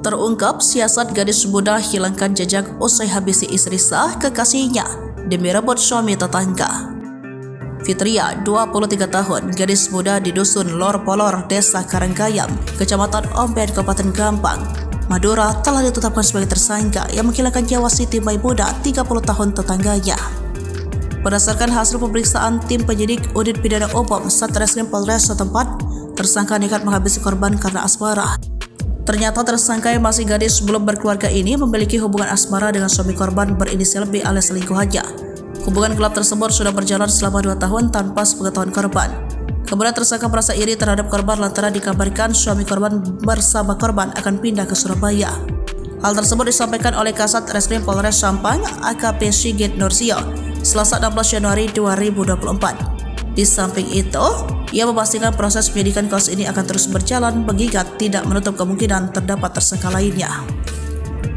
Terungkap siasat gadis muda hilangkan jejak usai habisi istri sah kekasihnya demi rebut suami tetangga. Fitria, 23 tahun, gadis muda di Dusun Lor Polor, Desa Karanggayam, Kecamatan Omben, Kabupaten Gampang, Madura, telah ditetapkan sebagai tersangka yang menghilangkan nyawa Siti Maimunah, 30 tahun tetangganya. Berdasarkan hasil pemeriksaan tim penyidik Unit Pidana Umum Satreskrim Polres setempat, tersangka nekat menghabisi korban karena asmara. Ternyata tersangka yang masih gadis belum berkeluarga ini memiliki hubungan asmara dengan suami korban berinisial B alias selingkuhannya. Hubungan gelap tersebut sudah berjalan selama 2 tahun tanpa sepengetahuan korban. Kemudian tersangka merasa iri terhadap korban lantaran dikabarkan suami korban bersama korban akan pindah ke Surabaya. Hal tersebut disampaikan oleh Kasat Reskrim Polres Sampang AKP Sigit Nursio Selasa 16 Januari 2024. Di samping itu, ia memastikan proses penyidikan kasus ini akan terus berjalan mengingat tidak menutup kemungkinan terdapat tersangka lainnya.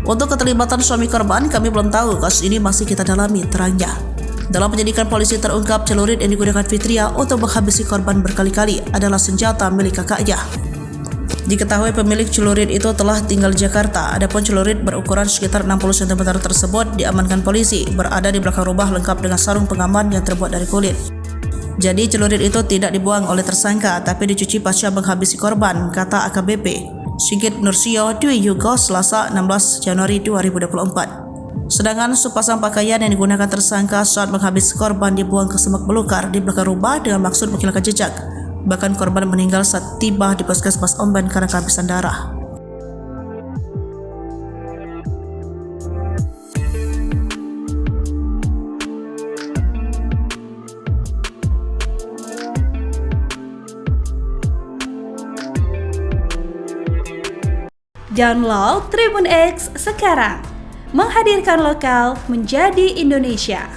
Untuk keterlibatan suami korban, kami belum tahu, kasus ini masih kita dalami, terangnya. Dalam penyidikan polisi terungkap celurit yang digunakan Fitria untuk menghabisi korban berkali-kali adalah senjata milik kakaknya. Diketahui pemilik celurit itu telah tinggal di Jakarta, adapun celurit berukuran sekitar 60 cm tersebut diamankan polisi, berada di belakang rumah lengkap dengan sarung pengaman yang terbuat dari kulit. Jadi celurit itu tidak dibuang oleh tersangka tapi dicuci pasca menghabisi korban, kata AKBP Sigit Nursio Dwi Yugo Selasa 16 Januari 2024. Sedangkan sepasang pakaian yang digunakan tersangka saat menghabisi korban dibuang ke semak belukar di belakang rumah dengan maksud menghilangkan jejak. Bahkan korban meninggal saat tiba di Puskesmas Omben karena kehabisan darah. Download Tribun X sekarang, menghadirkan lokal menjadi Indonesia.